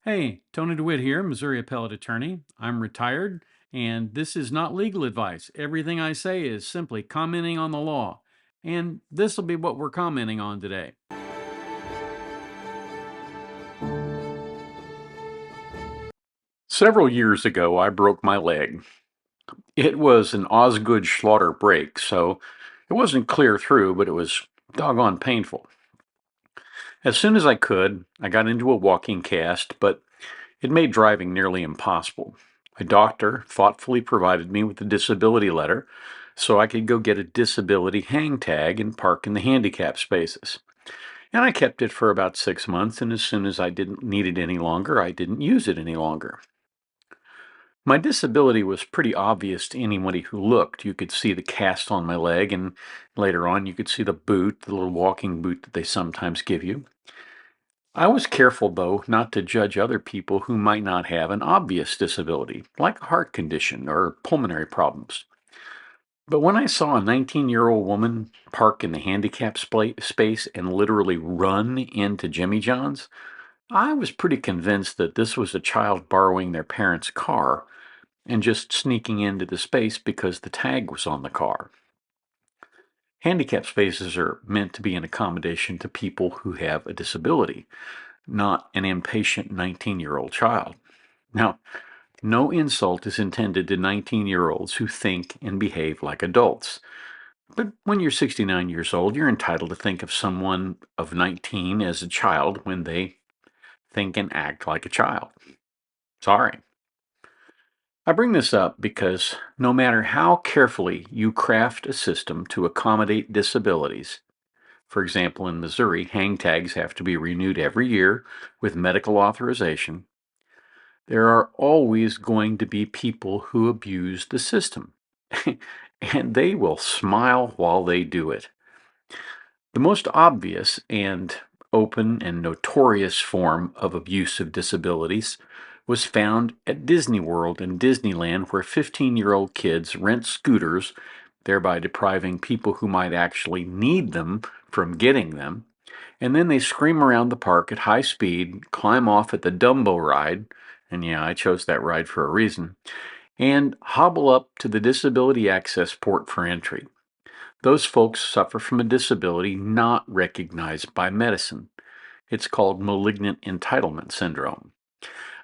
Hey, Tony DeWitt here, Missouri Appellate Attorney. I'm retired, and this is not legal advice. Everything I say is simply commenting on the law. And this will be what we're commenting on today. Several years ago, I broke my leg. It was an Osgood Schlatter break, so it wasn't clear through, but it was doggone painful. As soon as I could, I got into a walking cast, but it made driving nearly impossible. A doctor thoughtfully provided me with a disability letter so I could go get a disability hang tag and park in the handicap spaces. And I kept it for about 6 months, and as soon as I didn't need it any longer, I didn't use it any longer. My disability was pretty obvious to anybody who looked. You could see the cast on my leg, and later on, you could see the boot, the little walking boot that they sometimes give you. I was careful, though, not to judge other people who might not have an obvious disability, like a heart condition or pulmonary problems. But when I saw a 19-year-old woman park in the handicap space and literally run into Jimmy John's, I was pretty convinced that this was a child borrowing their parents' car and just sneaking into the space because the tag was on the car. Handicap spaces are meant to be an accommodation to people who have a disability, not an impatient 19-year-old child. Now, no insult is intended to 19-year-olds who think and behave like adults. But when you're 69 years old, you're entitled to think of someone of 19 as a child when they think and act like a child. Sorry. I bring this up because no matter how carefully you craft a system to accommodate disabilities, for example, in Missouri, hang tags have to be renewed every year with medical authorization. There are always going to be people who abuse the system, and they will smile while they do it. The most obvious and open and notorious form of abuse of disabilities was found at Disney World and Disneyland, where 15-year-old kids rent scooters, thereby depriving people who might actually need them from getting them. And then they scream around the park at high speed, climb off at the Dumbo ride, and yeah, I chose that ride for a reason, and hobble up to the disability access port for entry. Those folks suffer from a disability not recognized by medicine. It's called malignant entitlement syndrome.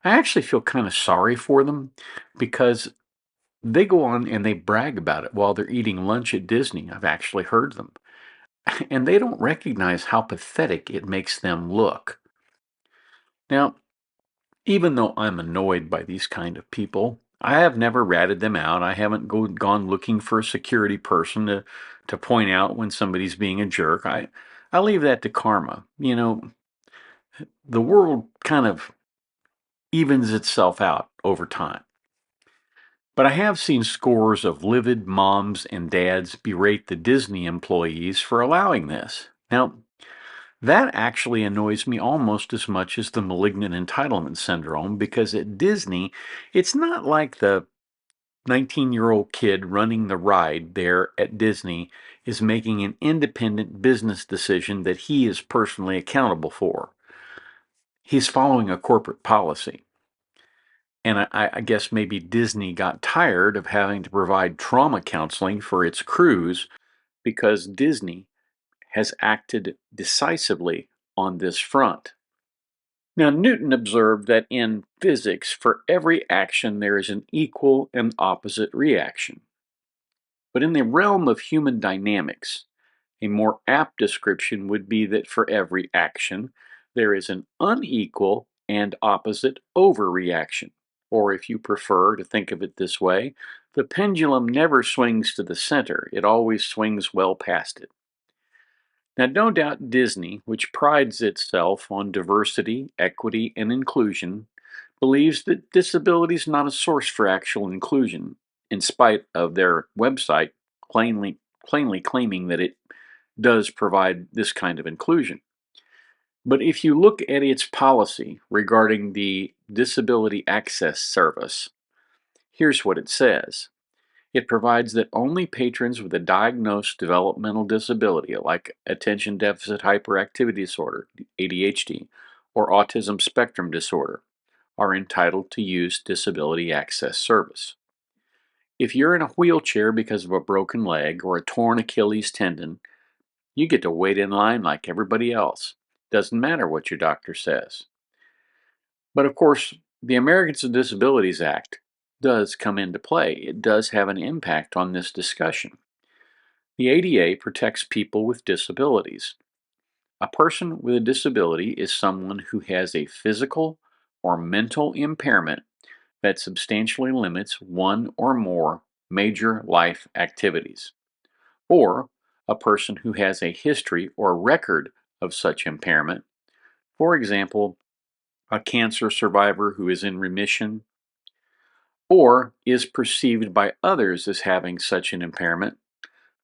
I actually feel kind of sorry for them because they go on and they brag about it while they're eating lunch at Disney. I've actually heard them. And they don't recognize how pathetic it makes them look. Now, even though I'm annoyed by these kind of people, I have never ratted them out. I haven't gone looking for a security person to point out when somebody's being a jerk. I leave that to karma. The world kind of evens itself out over time. But I have seen scores of livid moms and dads berate the Disney employees for allowing this. Now, that actually annoys me almost as much as the malignant entitlement syndrome because at Disney, it's not like the 19-year-old kid running the ride there at Disney is making an independent business decision that he is personally accountable for. He's following a corporate policy. And I guess maybe Disney got tired of having to provide trauma counseling for its crews because Disney has acted decisively on this front. Now, Newton observed that in physics, for every action there is an equal and opposite reaction. But in the realm of human dynamics, a more apt description would be that for every action, there is an unequal and opposite overreaction. Or if you prefer to think of it this way, the pendulum never swings to the center, it always swings well past it. Now, no doubt Disney, which prides itself on diversity, equity, and inclusion, believes that disability is not a source for actual inclusion, in spite of their website plainly claiming that it does provide this kind of inclusion. But if you look at its policy regarding the Disability Access Service, here's what it says. It provides that only patrons with a diagnosed developmental disability, like attention deficit hyperactivity disorder, ADHD, or autism spectrum disorder, are entitled to use disability access service. If you're in a wheelchair because of a broken leg or a torn Achilles tendon, you get to wait in line like everybody else. Doesn't matter what your doctor says. But of course, the Americans with Disabilities Act does come into play. It does have an impact on this discussion. The ADA protects people with disabilities. A person with a disability is someone who has a physical or mental impairment that substantially limits one or more major life activities, or a person who has a history or record of such impairment. For example, a cancer survivor who is in remission or is perceived by others as having such an impairment,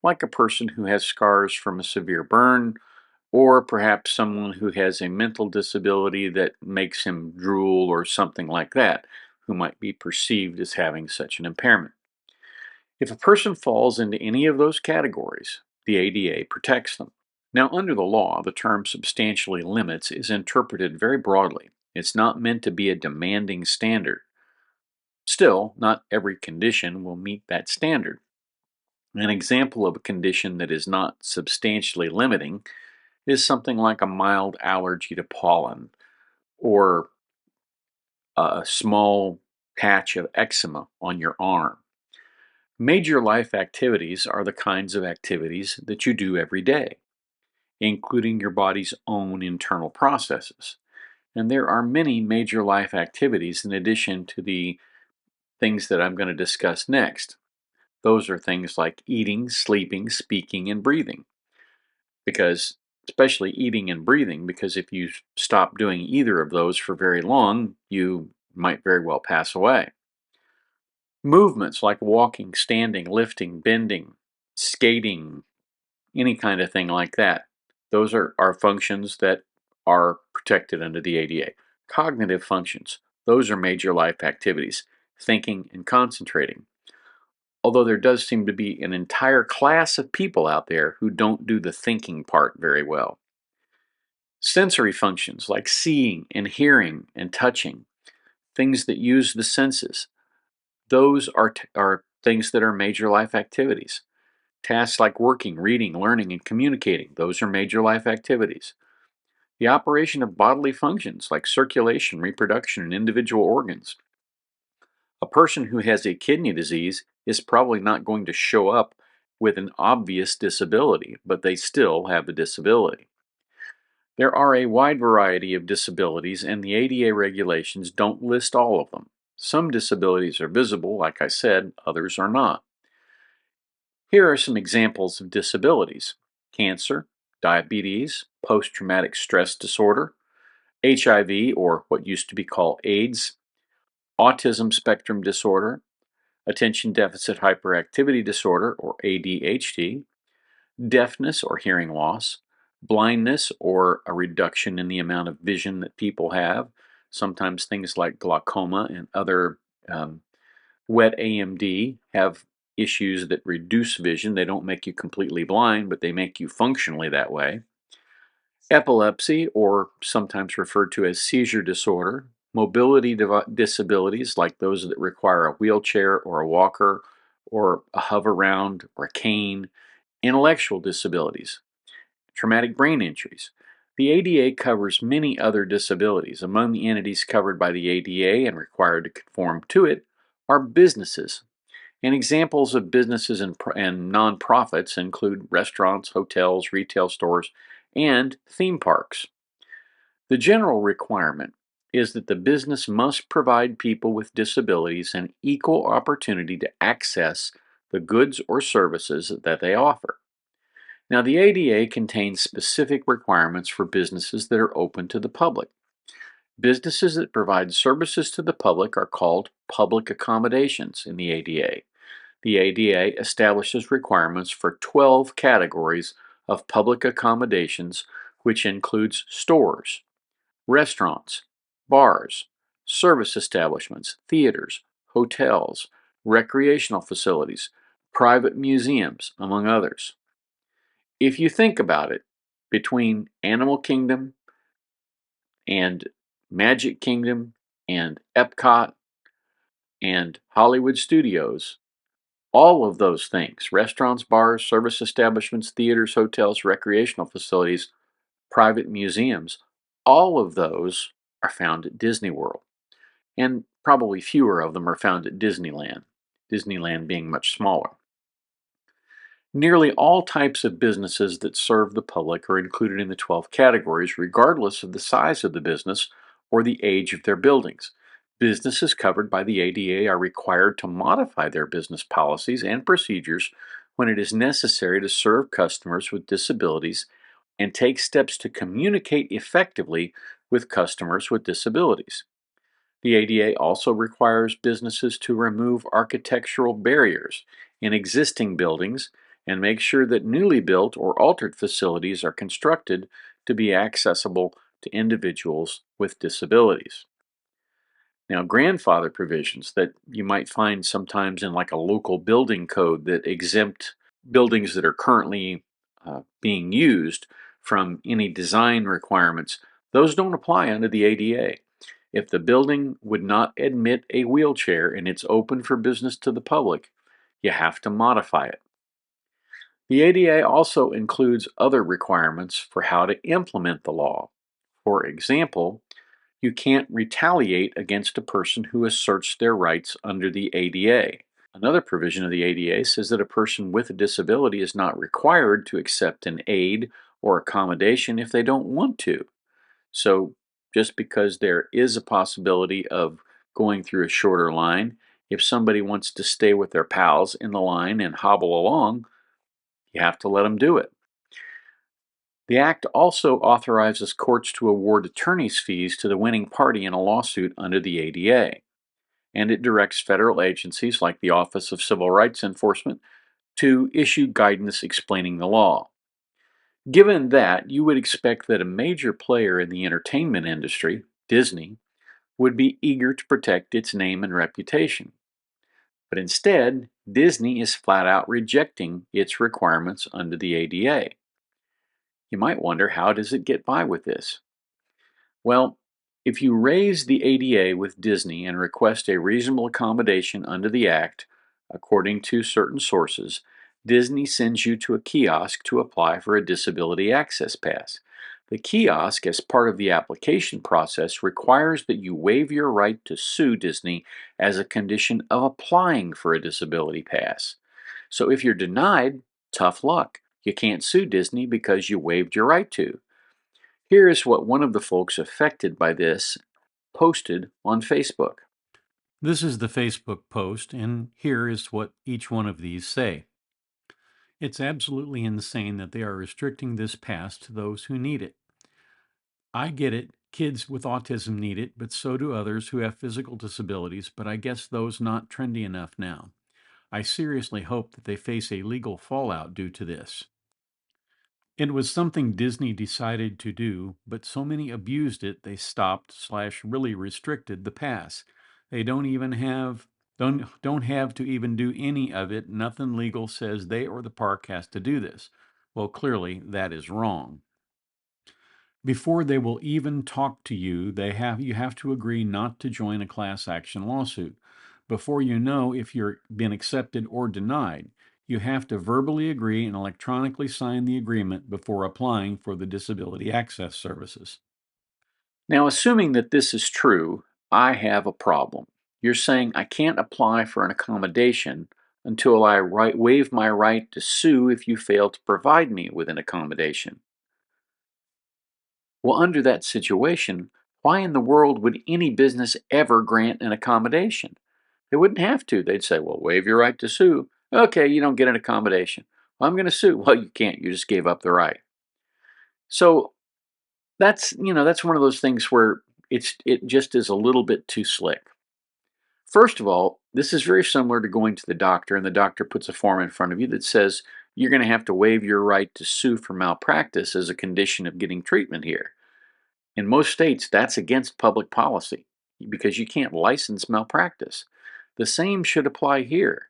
like a person who has scars from a severe burn, or perhaps someone who has a mental disability that makes him drool or something like that, who might be perceived as having such an impairment. If a person falls into any of those categories, the ADA protects them. Now, under the law, the term substantially limits is interpreted very broadly. It's not meant to be a demanding standard. Still, not every condition will meet that standard. An example of a condition that is not substantially limiting is something like a mild allergy to pollen or a small patch of eczema on your arm. Major life activities are the kinds of activities that you do every day, including your body's own internal processes. And there are many major life activities in addition to the things that I'm going to discuss next. Those are things like eating, sleeping, speaking, and breathing. Because, especially eating and breathing, because if you stop doing either of those for very long, you might very well pass away. Movements like walking, standing, lifting, bending, skating, any kind of thing like that. Those are functions that are protected under the ADA. Cognitive functions, those are major life activities, thinking and concentrating. Although there does seem to be an entire class of people out there who don't do the thinking part very well. Sensory functions like seeing and hearing and touching, things that use the senses, those are things that are major life activities. Tasks like working, reading, learning, and communicating, those are major life activities. The operation of bodily functions like circulation, reproduction, and individual organs. A person who has a kidney disease is probably not going to show up with an obvious disability, but they still have a disability. There are a wide variety of disabilities, and the ADA regulations don't list all of them. Some disabilities are visible, like I said, others are not. Here are some examples of disabilities: cancer, diabetes, post traumatic stress disorder, HIV, or what used to be called AIDS, autism spectrum disorder, attention deficit hyperactivity disorder, or ADHD, deafness or hearing loss, blindness or a reduction in the amount of vision that people have, sometimes things like glaucoma and other wet AMD have issues that reduce vision. They don't make you completely blind, but they make you functionally that way. Epilepsy, or sometimes referred to as seizure disorder, mobility disabilities like those that require a wheelchair or a walker or a hover round or a cane, intellectual disabilities, traumatic brain injuries. The ADA covers many other disabilities. Among the entities covered by the ADA and required to conform to it are businesses. And examples of businesses and nonprofits include restaurants, hotels, retail stores, and theme parks. The general requirement is that the business must provide people with disabilities an equal opportunity to access the goods or services that they offer. Now, the ADA contains specific requirements for businesses that are open to the public. Businesses that provide services to the public are called public accommodations in the ADA. The ADA establishes requirements for 12 categories of public accommodations, which includes stores, restaurants, bars, service establishments, theaters, hotels, recreational facilities, private museums, among others. If you think about it, between Animal Kingdom and Magic Kingdom and Epcot and Hollywood Studios, all of those things, restaurants, bars, service establishments, theaters, hotels, recreational facilities, private museums, all of those are found at Disney World. And probably fewer of them are found at Disneyland, Disneyland being much smaller. Nearly all types of businesses that serve the public are included in the 12 categories, regardless of the size of the business or the age of their buildings. Businesses covered by the ADA are required to modify their business policies and procedures when it is necessary to serve customers with disabilities and take steps to communicate effectively with customers with disabilities. The ADA also requires businesses to remove architectural barriers in existing buildings and make sure that newly built or altered facilities are constructed to be accessible to individuals with disabilities. Now, grandfather provisions that you might find sometimes in like a local building code that exempt buildings that are currently being used from any design requirements, those don't apply under the ADA. If the building would not admit a wheelchair and it's open for business to the public, you have to modify it. The ADA also includes other requirements for how to implement the law. For example, you can't retaliate against a person who asserts their rights under the ADA. Another provision of the ADA says that a person with a disability is not required to accept an aid or accommodation if they don't want to. So, just because there is a possibility of going through a shorter line, if somebody wants to stay with their pals in the line and hobble along, you have to let them do it. The Act also authorizes courts to award attorney's fees to the winning party in a lawsuit under the ADA, and it directs federal agencies like the Office of Civil Rights Enforcement to issue guidance explaining the law. Given that, you would expect that a major player in the entertainment industry, Disney, would be eager to protect its name and reputation. But instead, Disney is flat out rejecting its requirements under the ADA. You might wonder, how does it get by with this? Well, if you raise the ADA with Disney and request a reasonable accommodation under the Act, according to certain sources, Disney sends you to a kiosk to apply for a disability access pass. The kiosk, as part of the application process, requires that you waive your right to sue Disney as a condition of applying for a disability pass. So if you're denied, tough luck. You can't sue Disney because you waived your right to. Here is what one of the folks affected by this posted on Facebook. This is the Facebook post, and here is what each one of these say. It's absolutely insane that they are restricting this pass to those who need it. I get it, kids with autism need it, but so do others who have physical disabilities, but I guess those not trendy enough now. I seriously hope that they face a legal fallout due to this. It was something Disney decided to do, but so many abused it they stopped/really restricted the pass. They don't have to even do any of it. Nothing legal says they or the park has to do this. Well, clearly that is wrong. Before they will even talk to you, you have to agree not to join a class action lawsuit. Before you know if you're been accepted or denied, you have to verbally agree and electronically sign the agreement before applying for the disability access services. Now, assuming that this is true, I have a problem. You're saying I can't apply for an accommodation until I waive my right to sue if you fail to provide me with an accommodation. Well, under that situation, why in the world would any business ever grant an accommodation? They wouldn't have to. They'd say, well, waive your right to sue. Okay, you don't get an accommodation. Well, I'm going to sue. Well, you can't. You just gave up the right. So that's one of those things where it just is a little bit too slick. First of all, this is very similar to going to the doctor, and the doctor puts a form in front of you that says you're going to have to waive your right to sue for malpractice as a condition of getting treatment here. In most states, that's against public policy because you can't license malpractice. The same should apply here.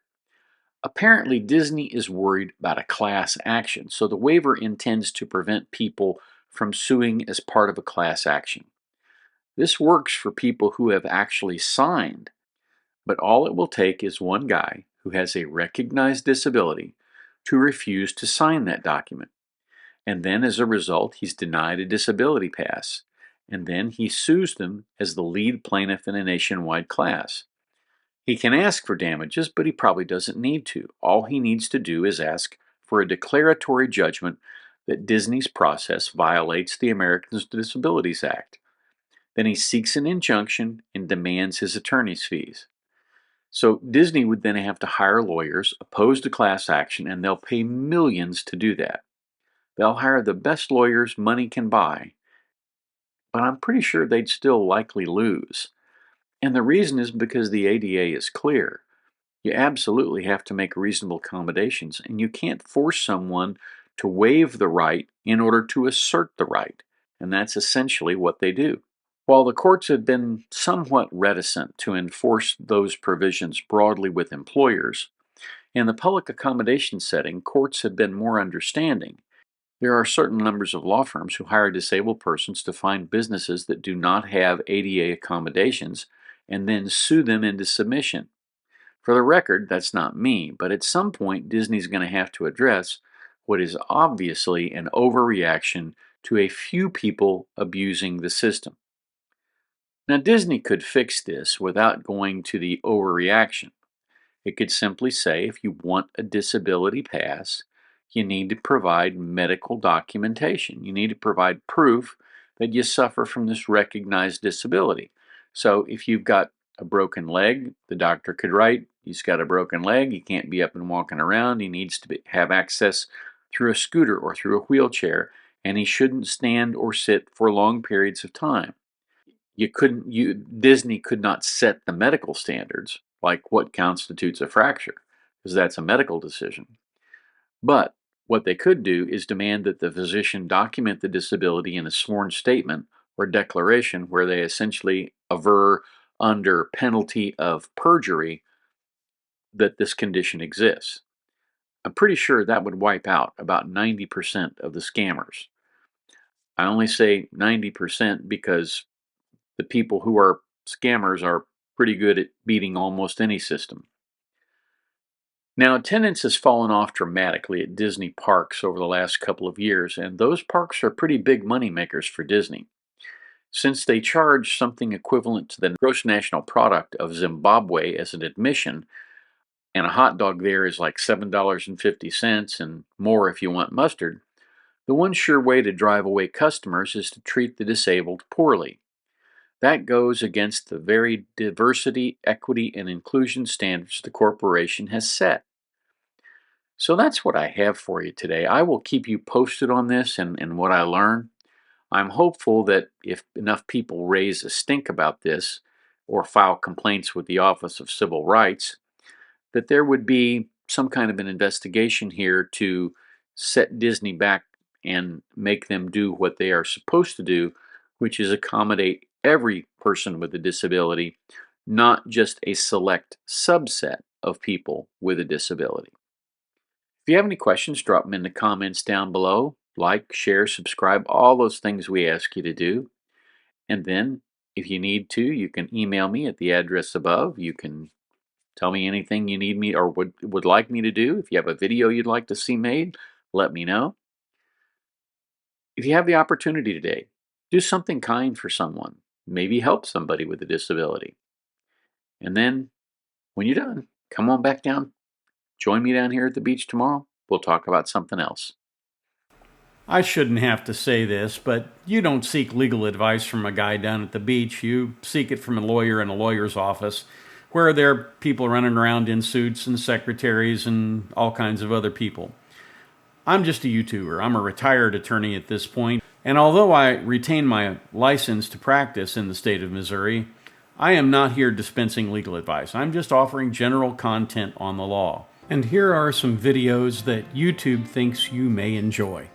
Apparently, Disney is worried about a class action, so the waiver intends to prevent people from suing as part of a class action. This works for people who have actually signed, but all it will take is one guy who has a recognized disability to refuse to sign that document. And then as a result, he's denied a disability pass. And then he sues them as the lead plaintiff in a nationwide class. He can ask for damages, but he probably doesn't need to. All he needs to do is ask for a declaratory judgment that Disney's process violates the Americans with Disabilities Act. Then he seeks an injunction and demands his attorney's fees. So Disney would then have to hire lawyers, oppose the class action, and they'll pay millions to do that. They'll hire the best lawyers money can buy, but I'm pretty sure they'd still likely lose. And the reason is because the ADA is clear. You absolutely have to make reasonable accommodations, and you can't force someone to waive the right in order to assert the right. And that's essentially what they do. While the courts have been somewhat reticent to enforce those provisions broadly with employers, in the public accommodation setting, courts have been more understanding. There are certain numbers of law firms who hire disabled persons to find businesses that do not have ADA accommodations and then sue them into submission. For the record, that's not me, but at some point Disney's going to have to address what is obviously an overreaction to a few people abusing the system. Now, Disney could fix this without going to the overreaction. It could simply say if you want a disability pass, you need to provide medical documentation. You need to provide proof that you suffer from this recognized disability. So if you've got a broken leg, the doctor could write, he's got a broken leg, he can't be up and walking around, he needs to have access through a scooter or through a wheelchair, and he shouldn't stand or sit for long periods of time. Disney could not set the medical standards, like what constitutes a fracture, because that's a medical decision. But what they could do is demand that the physician document the disability in a sworn statement or declaration where they essentially aver under penalty of perjury that this condition exists. I'm pretty sure that would wipe out about 90% of the scammers. I only say 90% because the people who are scammers are pretty good at beating almost any system. Now, attendance has fallen off dramatically at Disney parks over the last couple of years, and those parks are pretty big money makers for Disney. Since they charge something equivalent to the gross national product of Zimbabwe as an admission, and a hot dog there is like $7.50 and more if you want mustard, the one sure way to drive away customers is to treat the disabled poorly. That goes against the very diversity, equity, and inclusion standards the corporation has set. So that's what I have for you today. I will keep you posted on this and what I learn. I'm hopeful that if enough people raise a stink about this or file complaints with the Office of Civil Rights, that there would be some kind of an investigation here to set Disney back and make them do what they are supposed to do, which is accommodate every person with a disability, not just a select subset of people with a disability. If you have any questions, drop them in the comments down below. Like, share, subscribe, all those things we ask you to do. And then, if you need to, you can email me at the address above. You can tell me anything you need me or would like me to do. If you have a video you'd like to see made, let me know. If you have the opportunity today, do something kind for someone. Maybe help somebody with a disability. And then, when you're done, come on back down. Join me down here at the beach tomorrow. We'll talk about something else. I shouldn't have to say this, but you don't seek legal advice from a guy down at the beach. You seek it from a lawyer in a lawyer's office, where there are people running around in suits and secretaries and all kinds of other people. I'm just a YouTuber. I'm a retired attorney at this point, and although I retain my license to practice in the state of Missouri, I am not here dispensing legal advice. I'm just offering general content on the law. And here are some videos that YouTube thinks you may enjoy.